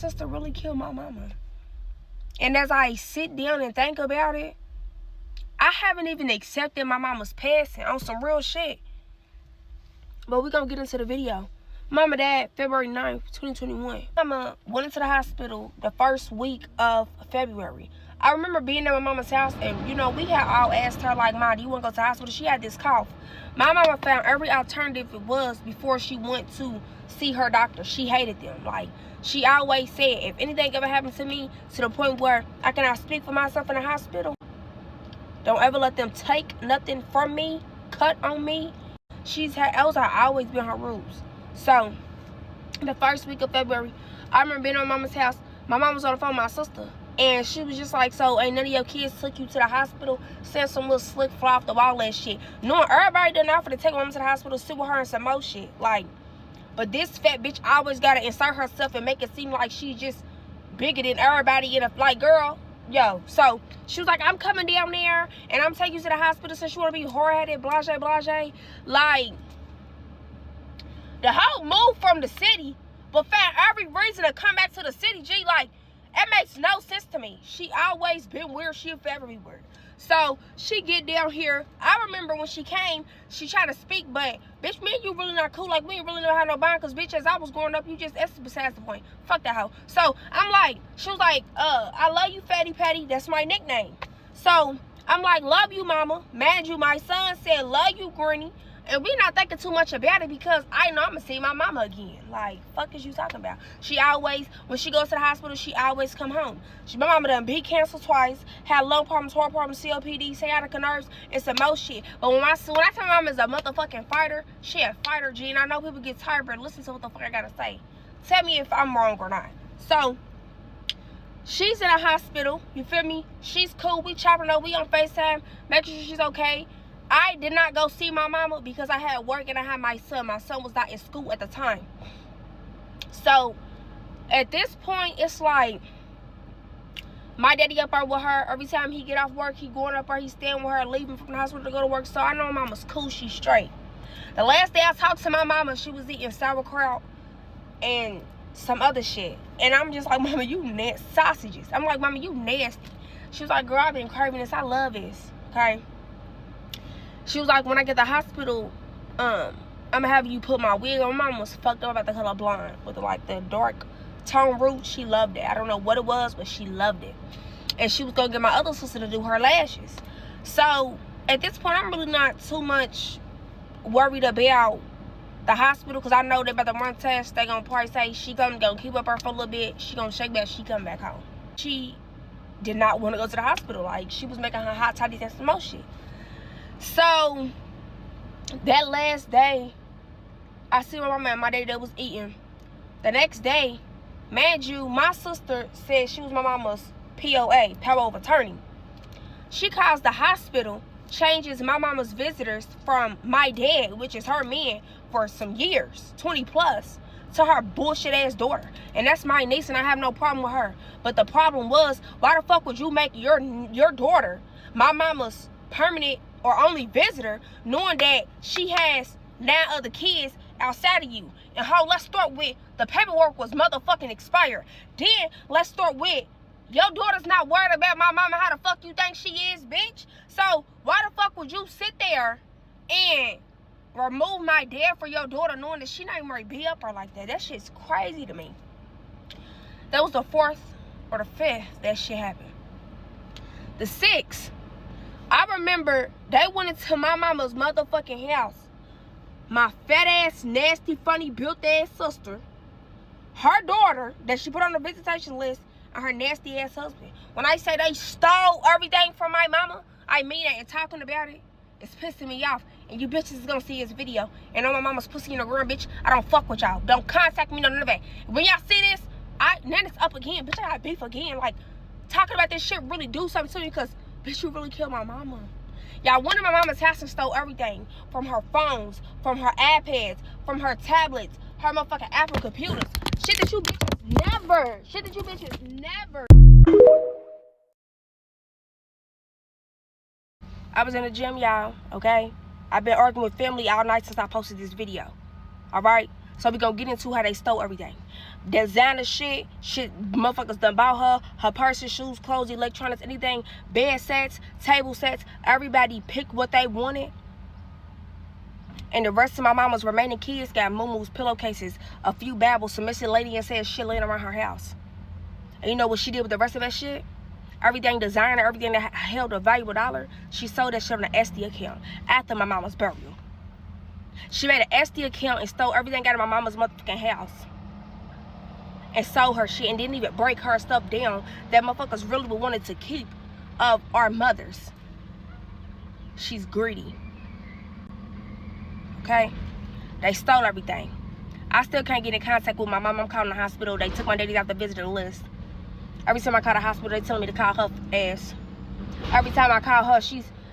sister really killed my mama. And as I sit down and think about it, I haven't even accepted my mama's passing on some real shit. But we're going to get into the video. Mama died February 9th, 2021. Mama went into the hospital the first week of February. I remember being at my mama's house, and, you know, we had all asked her, like, Ma, do you want to go to the hospital? She had this cough. My mama found every alternative it was before she went to see her doctor. She hated them. Like, she always said, if anything ever happened to me to the point where I cannot speak for myself in the hospital, don't ever let them take nothing from me, cut on me. Those have always been her rules. So, the first week of February, I remember being at my mama's house. My mom was on the phone with my sister. And she was just like, so ain't none of your kids took you to the hospital? Sent some little slick fly off the wall and shit. Knowing everybody didn't offer to take my mama to the hospital, sit with her and some more shit. Like, but this fat bitch always gotta insert herself and make it seem like she's just bigger than everybody in a, like, girl. Yo, so she was like, I'm coming down there and I'm taking you to the hospital since you want to be hard-headed, blase. Like, the whole move from the city, but found every reason to come back to the city, G. Like, it makes no sense to me. She always been weird. She everywhere. So she get down here. I remember when she came, she tried to speak, but bitch, me and you really not cool. Like, we ain't really know how no bond, because bitch, as I was growing up, you just, that's besides the point. Fuck that hoe. So I'm like, she was like, I love you, Fatty Patty. That's my nickname. So I'm like, love you, mama. Mad you. My son said, love you, Granny. And we not thinking too much about it because I know I'm going to see my mama again. Like, fuck is you talking about? She always, when she goes to the hospital, she always come home. My mama done beat cancer twice, had lung problems, heart problems, COPD, sciatica nerves, and some more shit. But when I tell my mama is a motherfucking fighter, she a fighter, G. And I know people get tired, but listen to what the fuck I got to say. Tell me if I'm wrong or not. So, she's in a hospital. You feel me? She's cool. We chopping up. We on FaceTime. Making sure she's okay. I did not go see my mama because I had work and I had my son. My son was not in school at the time. So, at this point, it's like, my daddy up there with her. Every time he get off work, he going up there, he staying with her, leaving from the hospital to go to work. So, I know my mama's cool. She's straight. The last day I talked to my mama, she was eating sauerkraut and some other shit. And I'm just like, mama, you nasty. Sausages. I'm like, mama, you nasty. She was like, girl, I've been craving this. I love this. Okay? She was like, when I get to the hospital, I'm going to have you put my wig on. My mom was fucked up about the color blonde with, like, the dark tone root. She loved it. I don't know what it was, but she loved it. And she was going to get my other sister to do her lashes. So, at this point, I'm really not too much worried about the hospital because I know they about to run tests. They going to probably say she going to keep up her for a little bit. She going to shake back. She come back home. She did not want to go to the hospital. Like, she was making her hot toddies and some more shit. So, that last day, I see my mama and my daddy that was eating. The next day, mind you, my sister said she was my mama's POA, power of attorney. She calls the hospital, changes my mama's visitors from my dad, which is her man, for some years, 20 plus, to her bullshit ass daughter. And that's my niece and I have no problem with her. But the problem was, why the fuck would you make your daughter my mama's permanent or only visitor, knowing that she has 9 other kids outside of you? And how, let's start with, the paperwork was motherfucking expired. Then, let's start with, your daughter's not worried about my mama. How the fuck you think she is, bitch? So, why the fuck would you sit there and remove my dad for your daughter knowing that she not even ready to be up her like that? That shit's crazy to me. That was the 4th or the 5th that shit happened. The 6th, I remember they went into my mama's motherfucking house. My fat ass, nasty, funny, built ass sister, her daughter that she put on the visitation list, and her nasty ass husband. When I say they stole everything from my mama, I mean it. And talking about it, it's pissing me off. And you bitches is gonna see this video. And on my mama's pussy in the room, bitch, I don't fuck with y'all. Don't contact me, none of that. When y'all see this, now it's up again. Bitch, I got beef again. Like, talking about this shit really do something to me because, bitch, you really killed my mama. Y'all went to my mama's house and stole everything. From her phones, from her iPads, from her tablets, her motherfucking Apple computers. Shit that you bitches never. I was in the gym, y'all, okay? I've been arguing with family all night since I posted this video. Alright? So we gonna get into how they stole everything. Designer shit, motherfuckers done bought her purses, shoes, clothes, electronics, anything, bed sets, table sets. Everybody picked what they wanted. And the rest of my mama's remaining kids got muumuus, pillowcases, a few babbles, some missing lady and said shit laying around her house. And you know what she did with the rest of that shit? Everything designer, everything that held a valuable dollar, she sold that shit on an SD account after my mama's burial. She made an SD account and stole everything out of my mama's motherfucking house. And sold her shit and didn't even break her stuff down that motherfuckers really wanted to keep of our mothers. She's greedy. Okay? They stole everything. I still can't get in contact with my mom. I'm calling the hospital. They took my daddy off the visitor list. Every time I call the hospital, they tell me to call her ass. Every time I call her,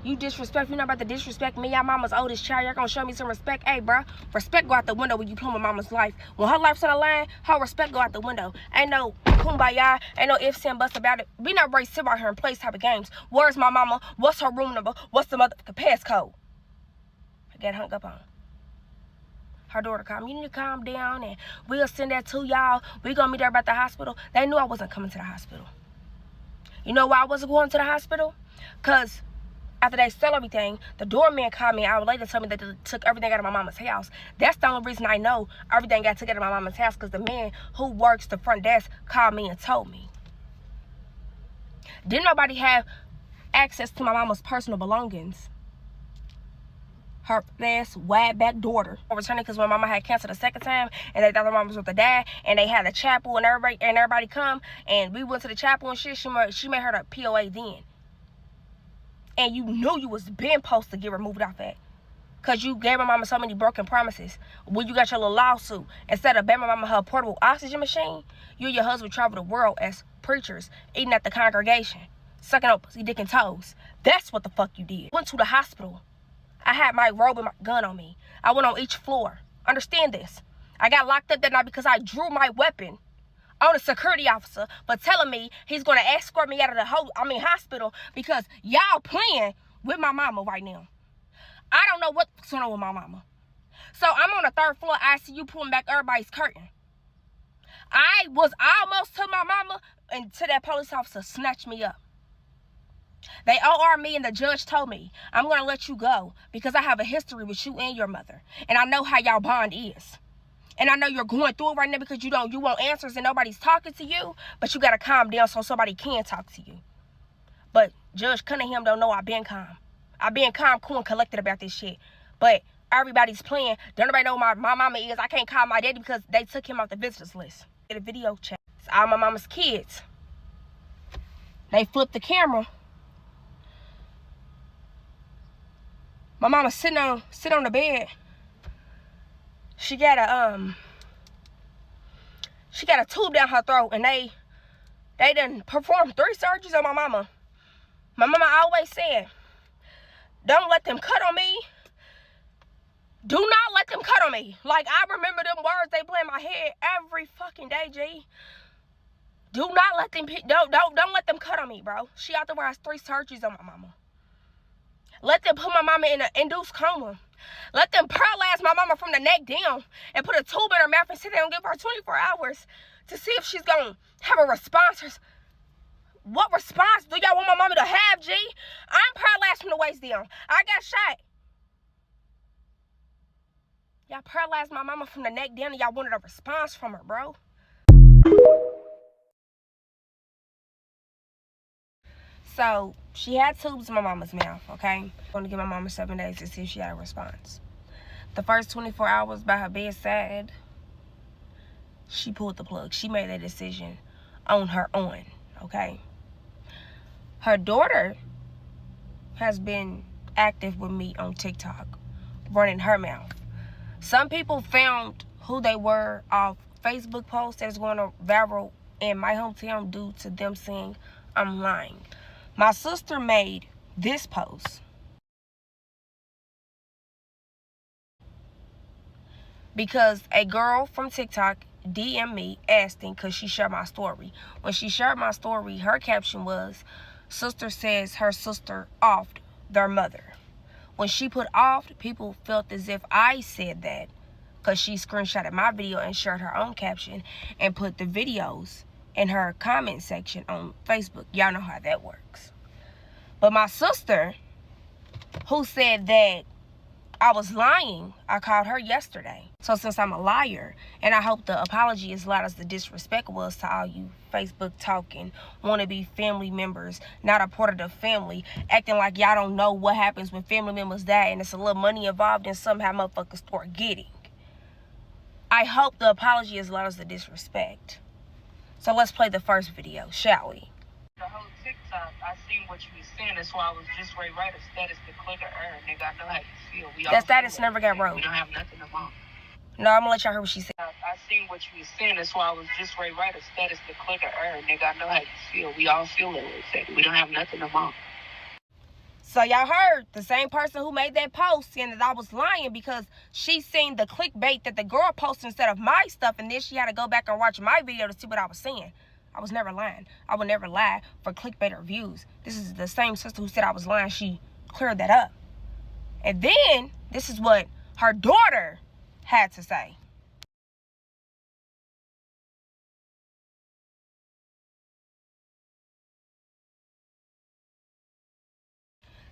you disrespect. You're not about to disrespect me. Y'all mama's oldest child. Y'all gonna show me some respect. Hey, bro, respect go out the window when you plumb my mama's life. When her life's on the line, her respect go out the window. Ain't no kumbaya. Ain't no ifs and buts about it. We not ready to sit right here and play type of games. Where's my mama? What's her room number? What's the motherfucking passcode? I got hung up on. Her daughter called me. You need to calm down and we'll send that to y'all. We gonna meet her at the hospital. They knew I wasn't coming to the hospital. You know why I wasn't going to the hospital? Because after they stole everything, the doorman called me an hour later and told me that they took everything out of my mama's house. That's the only reason I know everything got taken out of my mama's house, because the man who works the front desk called me and told me. Didn't nobody have access to my mama's personal belongings. Her ass wide back daughter returning because when mama had cancer the second time and they thought her mama was going to die, and they had a chapel and everybody come and we went to the chapel and shit. She made her the POA then. And you knew you was been supposed to get removed off that, because you gave my mama so many broken promises. When you got your little lawsuit, instead of buying my mama her portable oxygen machine, you and your husband travel the world as preachers, eating at the congregation, sucking up pussy, dick and toes. That's what the fuck you did. Went to the hospital. I had my robe and my gun on me. I went on each floor. Understand this. I got locked up that night because I drew my weapon on a security officer for telling me he's going to escort me out of the hospital because y'all playing with my mama right now. I don't know what's going on with my mama. So I'm on the 3rd floor ICU pulling back everybody's curtain. I was almost to my mama until that police officer snatched me up. They OR me and the judge told me, I'm going to let you go because I have a history with you and your mother. And I know how y'all bond is. And I know you're going through it right now because you want answers and nobody's talking to you. But you got to calm down so somebody can talk to you. But Judge Cunningham don't know I've been calm. I've been calm, cool, and collected about this shit. But everybody's playing. Don't nobody know who my mama is. I can't call my daddy because they took him off the visitors list. Get a video chat. It's all my mama's kids. They flipped the camera. My mama sit on the bed. She got a tube down her throat, and they done performed 3 surgeries on my mama. My mama always said, don't let them cut on me. Do not let them cut on me. Like, I remember them words they play in my head every fucking day, G. Do not let them don't let them cut on me, bro. She out there has 3 surgeries on my mama. Let them put my mama in an induced coma. Let them paralyze my mama from the neck down and put a tube in her mouth and sit there and give her 24 hours to see if she's going to have a response. What response do y'all want my mama to have, G? I'm paralyzed from the waist down. I got shot. Y'all paralyzed my mama from the neck down and y'all wanted a response from her, bro. So, she had tubes in my mama's mouth, okay? I'm going to give my mama 7 days to see if she had a response. The first 24 hours by her bedside, she pulled the plug. She made that decision on her own, okay? Her daughter has been active with me on TikTok, running her mouth. Some people found who they were off Facebook posts that's going viral in my hometown due to them saying I'm lying. My sister made this post because a girl from TikTok DM'd me asking because she shared my story. When she shared my story, her caption was, sister says her sister offed their mother. When she put offed, people felt as if I said that because she screenshotted my video and shared her own caption and put the videos in her comment section on Facebook. Y'all know how that works. But my sister, who said that I was lying, I called her yesterday. So since I'm a liar, and I hope the apology is loud as the disrespect was to all you Facebook talking, wannabe family members, not a part of the family, acting like y'all don't know what happens when family members die and it's a little money involved and somehow motherfuckers start getting. I hope the apology is loud as the disrespect. So let's play the first video, shall we? The whole TikTok, I seen what you was saying. That's why I was just ready to write a status to click or earn. Nigga, I know how you feel. That status never got wrote. We don't have nothing to want. No, I'm gonna let y'all hear what she said. I seen what you was saying. That's why I was just ready to write a status to click or earn. Nigga, I know how you feel. We all feel it. We don't have nothing to want. So y'all heard the same person who made that post saying that I was lying because she seen the clickbait that the girl posted instead of my stuff, and then she had to go back and watch my video to see what I was saying. I was never lying. I would never lie for clickbait or views. This is the same sister who said I was lying. She cleared that up. And then this is what her daughter had to say.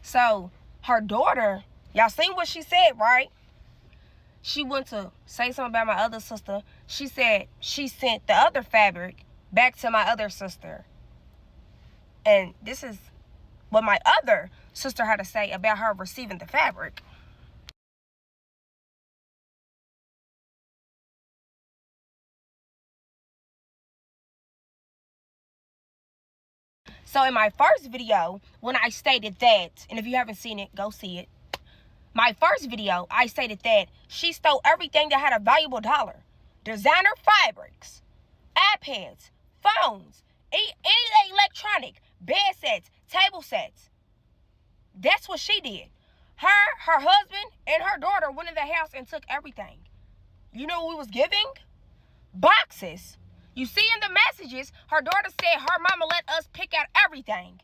So her daughter, y'all seen what she said, right? She went to say something about my other sister. She said she sent the other fabric back to my other sister. And this is what my other sister had to say about her receiving the fabric. So in my first video, when I stated that, and if you haven't seen it, go see it. My first video, I stated that she stole everything that had a valuable dollar. Designer fabrics, iPads, phones, any electronic, bed sets, table sets. That's what she did. Her husband, and her daughter went in the house and took everything. You know what we was giving? Boxes. You see in the messages, her daughter said her mama let us pick out everything.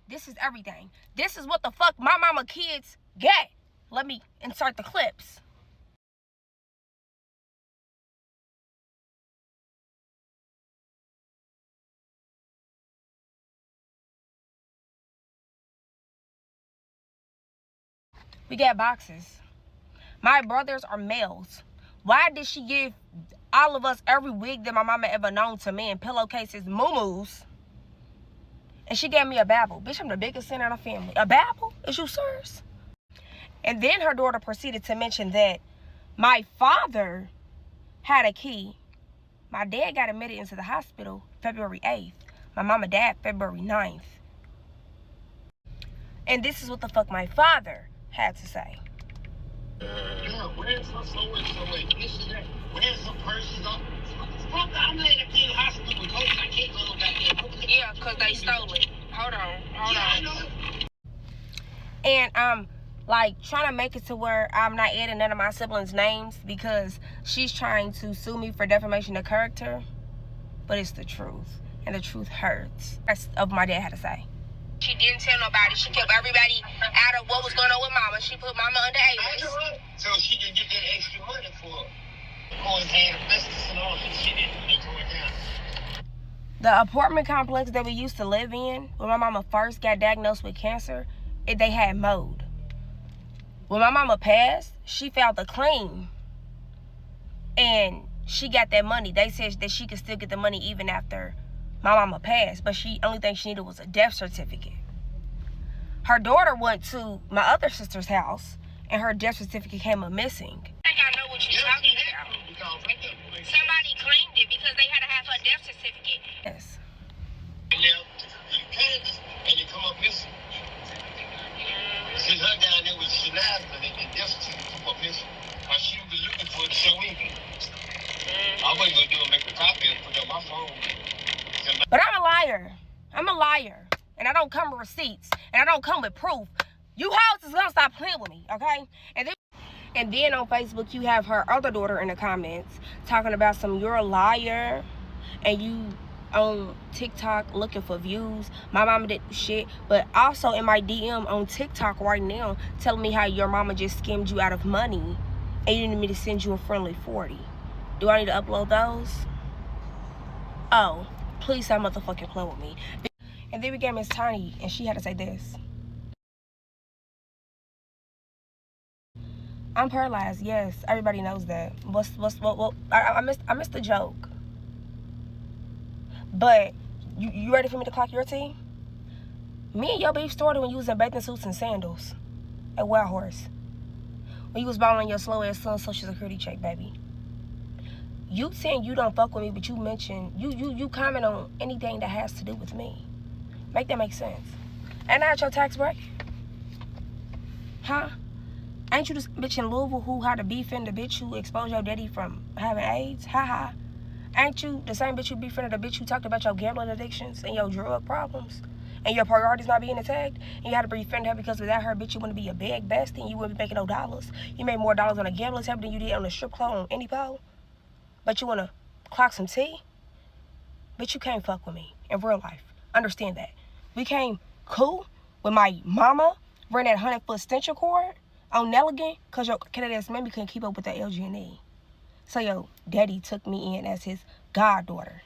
This is everything. This is what the fuck my mama kids get. Let me insert the clips. We got boxes. My brothers are males. Why did she give all of us every wig that my mama ever known to men, pillowcases, moo-moos? And she gave me a Babel. Bitch, I'm the biggest sinner in the family. A Babel? Is you serious? And then her daughter proceeded to mention that my father had a key. My dad got admitted into the hospital February 8th. My mama died February 9th. And this is what the fuck my father had to say. Yeah, where's her this and that? Where's her purses up? Fuck, I'm letting her be in the hospital with COVID. I can't go back there. Yeah, because they stole it. Hold on. I know. And I'm like trying to make it to where I'm not adding none of my siblings' names because she's trying to sue me for defamation of character. But it's the truth. And the truth hurts. That's of my dad had to say. She didn't tell nobody. She kept everybody out of what was going on with mama. She put mama under alias. So she can get that extra money for going hand asbestos and all that shit that going down. The apartment complex that we used to live in, when my mama first got diagnosed with cancer, they had mold. When my mama passed, she filed a claim. And she got that money. They said that she could still get the money even after my mama passed, but only thing she needed was a death certificate. Her daughter went to my other sister's house, and her death certificate came up missing. I think I know what you're talking about. Somebody claimed it because they had to have her death certificate. Yes. And now, the Kansas, and they come up missing. See her down there with Shanaz, and the death certificate come up missing. While she was looking for it to show me. I wasn't going to do it, make a copy and put it on my phone. But I'm a liar. I'm a liar. And I don't come with receipts. And I don't come with proof. You hoes is gonna stop playing with me, okay? And then on Facebook, you have her other daughter in the comments talking about you're a liar. And you on TikTok looking for views. My mama did shit. But also in my DM on TikTok right now telling me how your mama just skimmed you out of money. and you need me to send you a friendly 40. Do I need to upload those? Oh, please stop motherfucking playing with me. And then we got Miss Tiny, and she had to say this. I'm paralyzed. Yes, everybody knows that. I missed the joke. But you ready for me to clock your tea? Me and your beef started when you was in bathing suits and sandals at Wild Horse. When you was balling your slow ass son social security check, baby. You saying you don't fuck with me, but you mention you comment on anything that has to do with me. Make that make sense. Ain't I at your tax bracket? Huh? Ain't you this bitch in Louisville who had a befriend the bitch who exposed your daddy from having AIDS? Ha ha. Ain't you the same bitch who befriended the bitch who talked about your gambling addictions and your drug problems and your priorities not being attacked? And you had to befriend her because without her, bitch, you wouldn't be a big bestie and you wouldn't be making no dollars. You made more dollars on a gambling table than you did on a strip club on any pole. But you want to clock some tea? Bitch, you can't fuck with me in real life. Understand that. We came cool with my mama running that 100-foot extension cord on Nelligan because your kid-ass maybe couldn't keep up with that LG&E. So your daddy took me in as his goddaughter.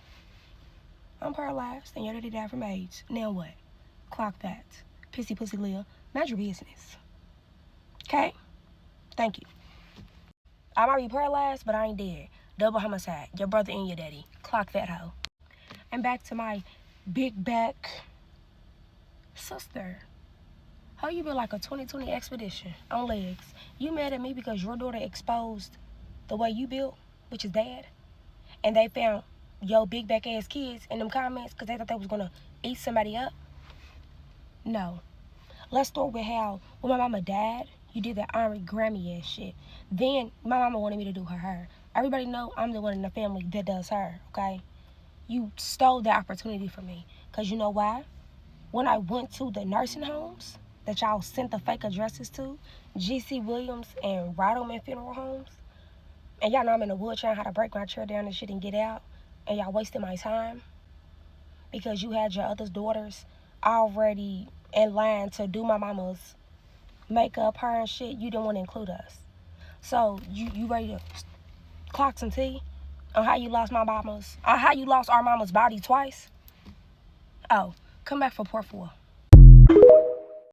I'm paralyzed and your daddy died from AIDS. Now what? Clock that. Pissy pussy Leah. Mind your business. Okay? Thank you. I might be paralyzed, but I ain't dead. Double homicide. Your brother and your daddy. Clock that hoe. And back to my big back sister. How you been like a 2020 expedition on legs? You mad at me because your daughter exposed the way you built, which is bad, and they found your big back ass kids in them comments because they thought they was gonna eat somebody up? No. Let's start with how when my mama died, you did that Army Grammy ass shit. Then my mama wanted me to do her hair. Everybody know I'm the one in the family that does her, okay? You stole that opportunity from me. Because you know why? When I went to the nursing homes that y'all sent the fake addresses to, G.C. Williams and Roddelman Funeral Homes, and y'all know I'm in the wood trying how to break my chair down and shit and get out, and y'all wasted my time because you had your other daughters already in line to do my mama's makeup, her and shit. You didn't want to include us. So you ready to clock some tea on how you lost my mama's, on how you lost our mama's body twice? Oh, come back for part 4.